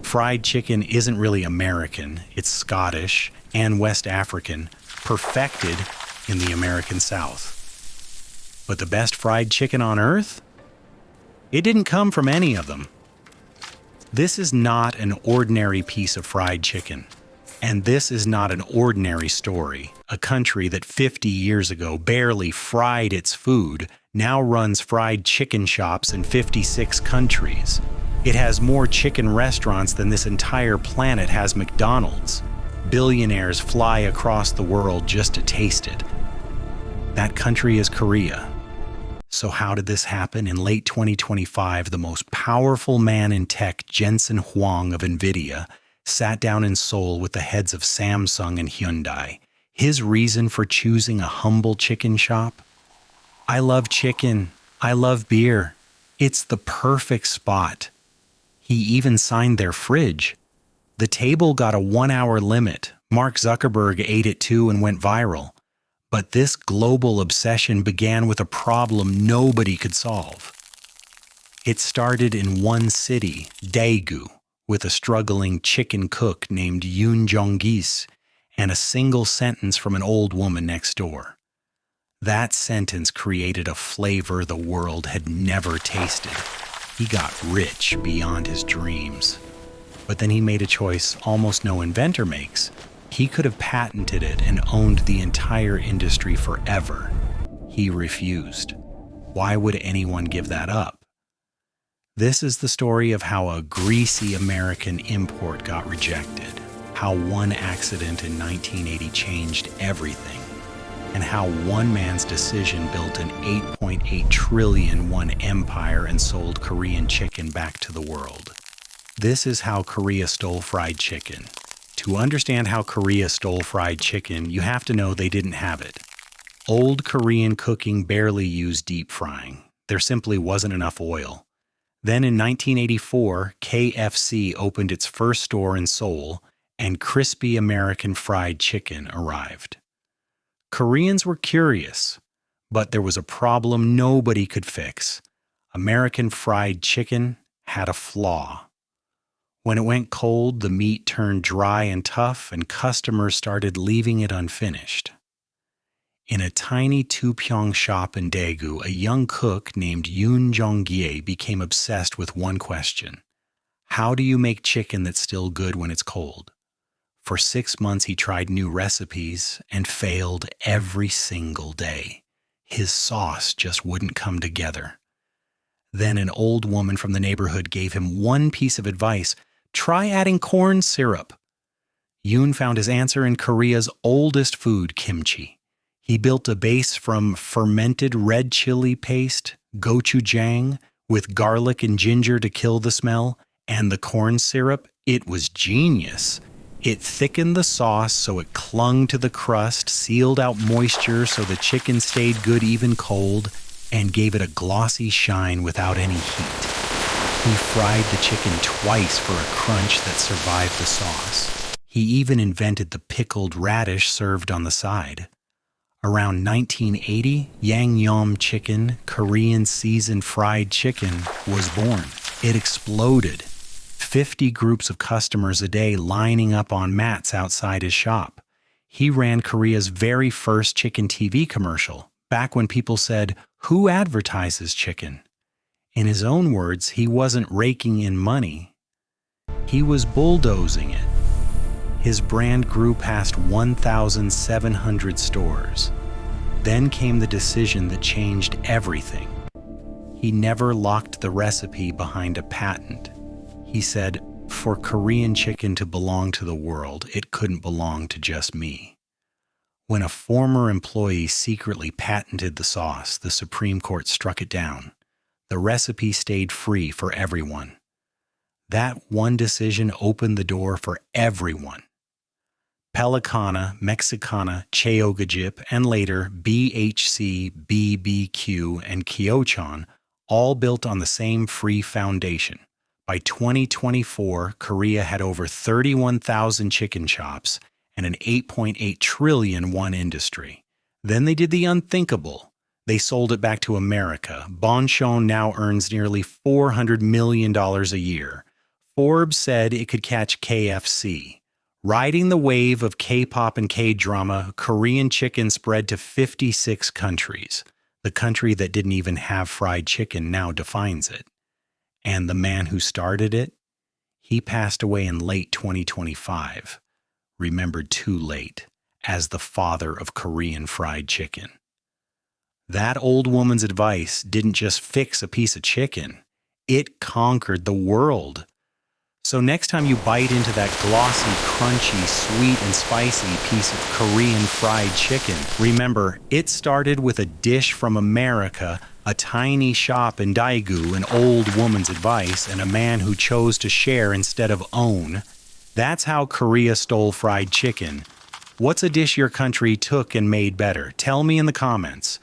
Fried chicken isn't really American, it's Scottish and West African, perfected in the American South. But the best fried chicken on earth? It didn't come from any of them. This is not an ordinary piece of fried chicken. And this is not an ordinary story. A country that 50 years ago barely fried its food now runs fried chicken shops in 56 countries. It has more chicken restaurants than this entire planet has McDonald's. Billionaires fly across the world just to taste it. That country is Korea. So how did this happen? In late 2025, the most powerful man in tech, Jensen Huang of NVIDIA, sat down in Seoul with the heads of Samsung and Hyundai. His reason for choosing a humble chicken shop? I love chicken. I love beer. It's the perfect spot. He even signed their fridge. The table got a 1-hour limit. Mark Zuckerberg ate it too and went viral. But this global obsession began with a problem nobody could solve. It started in one city, Daegu, with a struggling chicken cook named Yoon Jong-gis and a single sentence from an old woman next door. That sentence created a flavor the world had never tasted. He got rich beyond his dreams. But then he made a choice almost no inventor makes. He could have patented it and owned the entire industry forever. He refused. Why would anyone give that up? This is the story of how a greasy American import got rejected, how one accident in 1980 changed everything, and how one man's decision built an 8.8 trillion won empire and sold Korean chicken back to the world. This is how Korea stole fried chicken. To understand how Korea stole fried chicken, you have to know they didn't have it. Old Korean cooking barely used deep frying. There simply wasn't enough oil. Then in 1984, KFC opened its first store in Seoul, and crispy American fried chicken arrived. Koreans were curious, but there was a problem nobody could fix. American fried chicken had a flaw. When it went cold, the meat turned dry and tough, and customers started leaving it unfinished. In a tiny two-pyong shop in Daegu, a young cook named Yoon Jong-gye became obsessed with one question. How do you make chicken that's still good when it's cold? For 6 months, he tried new recipes and failed every single day. His sauce just wouldn't come together. Then an old woman from the neighborhood gave him one piece of advice: try adding corn syrup. Yoon found his answer in Korea's oldest food, kimchi. He built a base from fermented red chili paste, gochujang, with garlic and ginger to kill the smell, and the corn syrup. It was genius. It thickened the sauce so it clung to the crust, sealed out moisture so the chicken stayed good even cold, and gave it a glossy shine without any heat. He fried the chicken twice for a crunch that survived the sauce. He even invented the pickled radish served on the side. Around 1980, Yangnyeom Chicken, Korean seasoned fried chicken, was born. It exploded. 50 groups of customers a day lining up on mats outside his shop. He ran Korea's very first chicken TV commercial, back when people said, "Who advertises chicken?" In his own words, he wasn't raking in money. He was bulldozing it. His brand grew past 1,700 stores. Then came the decision that changed everything. He never locked the recipe behind a patent. He said, for Korean chicken to belong to the world, it couldn't belong to just me. When a former employee secretly patented the sauce, the Supreme Court struck it down. The recipe stayed free for everyone. That one decision opened the door for everyone. Pelicana, Mexicana, Cheogajip, and later BHC, BBQ, and Kyochon all built on the same free foundation. By 2024, Korea had over 31,000 chicken shops and an 8.8 trillion won industry. Then they did the unthinkable. They sold it back to America. Bonchon now earns nearly $400 million a year. Forbes said it could catch KFC. Riding the wave of K-pop and K-drama, Korean chicken spread to 56 countries. The country that didn't even have fried chicken now defines it. And the man who started it? He passed away in late 2025, remembered too late, as the father of Korean fried chicken. That old woman's advice didn't just fix a piece of chicken, it conquered the world. So next time you bite into that glossy, crunchy, sweet and spicy piece of Korean fried chicken, remember, it started with a dish from America, a tiny shop in Daegu, an old woman's advice, and a man who chose to share instead of own. That's how Korea stole fried chicken. What's a dish your country took and made better? Tell me in the comments.